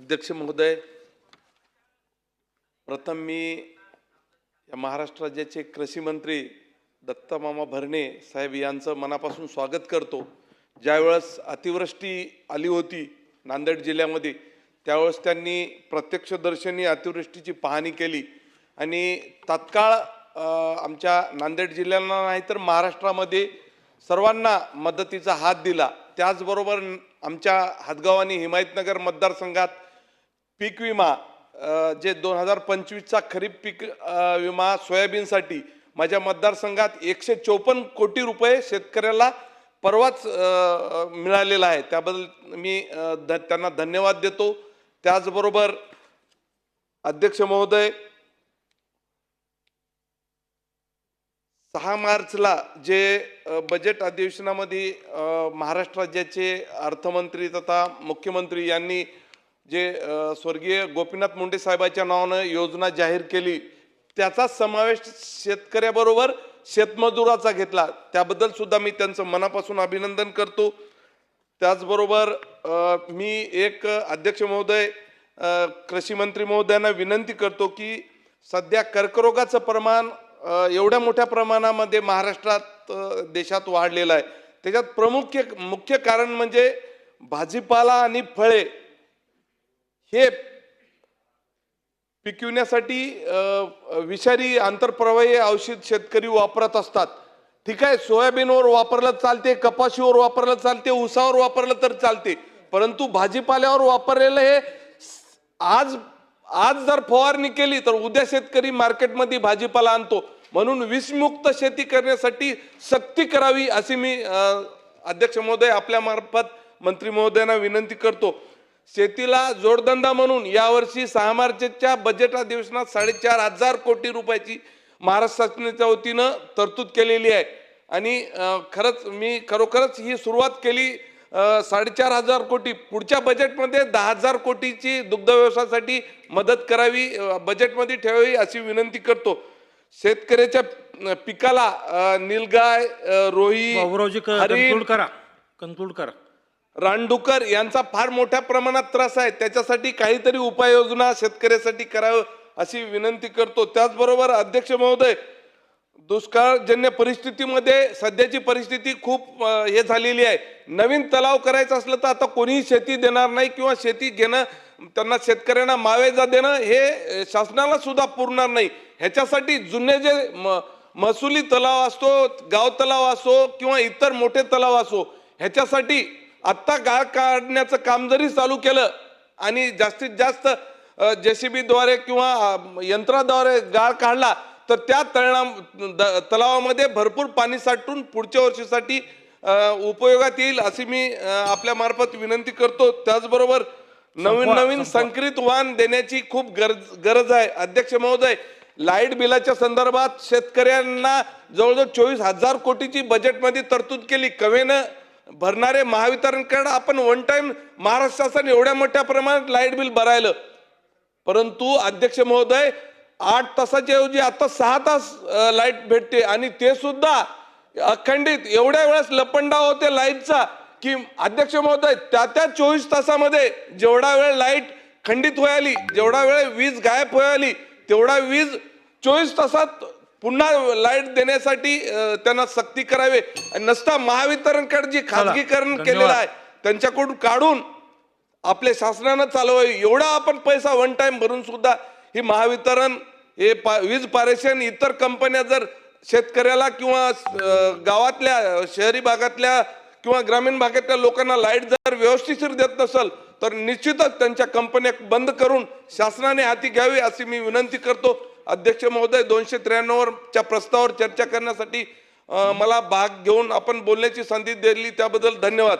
अध्यक्ष महोदय, प्रथम मी या महाराष्ट्र राज्याचे कृषी मंत्री दत्ता मामा भरणे साहेब यांचं मनापासून स्वागत करतो। ज्यावेळेस अतिवृष्टी आली होती नांदेड जिल्ह्यामध्ये त्यावेळेस त्यांनी प्रत्यक्षदर्शनी अतिवृष्टीची पाहणी केली आणि तात्काळ आमच्या नांदेड जिल्ह्याला नाही तर महाराष्ट्रामध्ये सर्वांना मदतीचा हात दिला। त्याचबरोबर आमच्या हदगाव आणि हिमायतनगर मतदारसंघात पीक विमा जे 2025चा खरीप पीक विमा सोयाबीनसाठी माझ्या मतदारसंघात 154 कोटी रुपये शेतकऱ्याला परवाच मिळालेला आहे। त्याबद्दल मी त्यांना धन्यवाद देतो। त्याचबरोबर अध्यक्ष महोदय, 6 मार्चला जे बजेट अधिवेशनामध्ये महाराष्ट्र राज्याचे अर्थमंत्री तथा मुख्यमंत्री यांनी जे स्वर्गीय गोपीनाथ मुंडे साहेबांच्या नावानं योजना जाहीर केली त्याचा समावेश शेतकऱ्याबरोबर शेतमजुराचा घेतला। त्याबद्दल सुद्धा मी त्यांचं मनापासून अभिनंदन करतो। त्याचबरोबर मी एक अध्यक्ष महोदय कृषी मंत्री महोदयांना विनंती करतो की सध्या कर्करोगाचं प्रमाण एवढ्या मोठ्या प्रमाणामध्ये महाराष्ट्रात देशात वाढलेलं आहे। त्याच्यात मुख्य कारण म्हणजे भाजीपाला आणि फळे हे पिकविण्यासाठी विषारी आंतरप्रवाही औषध शेतकरी वापरत असतात। ठीक आहे, सोयाबीनवर वापरलं चालते, कपाशीवर वापरलं चालते, ऊसावर वापरलं तर चालते, परंतु भाजीपाल्यावर वापरलेलं हे आज जर फवारणी केली तर उद्या शेतकरी मार्केटमध्ये भाजीपाला आणतो। म्हणून विषमुक्त शेती करण्यासाठी सक्ती करावी अशी मी अध्यक्ष महोदय आपल्या मार्फत मंत्री महोदयांना विनंती करतो। शेतीला जोडधंदा म्हणून यावर्षी 6 मार्चच्या बजेट अधिवेशनात 4,500 कोटी रुपयाची महाराष्ट्र शासनाच्या वतीनं तरतूद केलेली आहे आणि खरोखरच ही सुरुवात केली 4,500 कोटी। पुढच्या बजेटमध्ये 10,000 कोटीची दुग्ध व्यवसायासाठी मदत करावी, बजेटमध्ये ठेवावी अशी विनंती करतो। शेतकऱ्याच्या पिकाला निलगाय, रोही, कंक्लूड करा रानडुकर यांचा फार मोठ्या प्रमाणात त्रास आहे। त्याच्यासाठी काहीतरी उपाययोजना शेतकऱ्यासाठी करावं अशी विनंती करतो। त्याचबरोबर अध्यक्ष महोदय, दुष्काळजन्य परिस्थितीमध्ये सध्याची परिस्थिती खूप हे झालेली आहे। नवीन तलाव करायचा असलं तर आता कोणीही शेती देणार नाही किंवा शेती घेणं त्यांना शेतकऱ्यांना मावेजा देणं हे शासनाला सुद्धा पुरणार नाही। ह्याच्यासाठी जुने जे महसुली तलाव असतो, गाव तलाव असो किंवा इतर मोठे तलाव असो, ह्याच्यासाठी आत्ता गाळ काढण्याचं काम जरी चालू केलं आणि जास्तीत जास्त JCB द्वारे किंवा यंत्राद्वारे गाळ काढला तर त्या तलावामध्ये भरपूर पाणी साठून पुढच्या वर्षीसाठी उपयोगात येईल अशी मी आपल्या मार्फत विनंती करतो। त्याचबरोबर नवीन संकरित वाहन देण्याची खूप गरज आहे। अध्यक्ष महोदय, लाईट बिलाच्या संदर्भात शेतकऱ्यांना जवळजवळ 24,000 कोटीची बजेटमध्ये तरतूद केली। कवेनं भरणारे महावितरणकडे आपण वन टाइम महाराष्ट्र शासन एवढ्या मोठ्या प्रमाणात लाईट बिल भरायला, परंतु अध्यक्ष महोदय 8 तासाच्या ऐवजी आता 6 तास लाईट भेटते आणि ते सुद्धा अखंडित। एवढ्या वेळेस लपंडाव होते लाईटचा की अध्यक्ष महोदय त्या 24 तासामध्ये जेवढा वेळ लाईट खंडित व्हायली, जेवढा वेळ वीज गायब व्हायली, तेवढा वीज 24 तासात पुन्हा लाईट देण्यासाठी त्यांना सक्ती करावे। नसता महावितरणकडे जी खाजगीकरण केलेलं आहे त्यांच्याकडून काढून आपल्या शासनानं चालवावी। एवढा आपण पैसा वन टाइम भरून सुद्धा ही महावितरण, हे वीज पारेषण, इतर कंपन्या जर शेतकऱ्याला किंवा गावातल्या शहरी भागातल्या किंवा ग्रामीण भागातल्या लोकांना लाईट जर व्यवस्थित देत नसेल तर निश्चितच त्यांच्या कंपन्या बंद करून शासनाने हाती घ्यावी अशी मी विनंती करतो। अध्यक्ष महोदय, 293च्या प्रस्तावावर चर्चा करण्यासाठी मला भाग घेऊन आपण बोलण्याची संधी दिली त्याबद्दल धन्यवाद।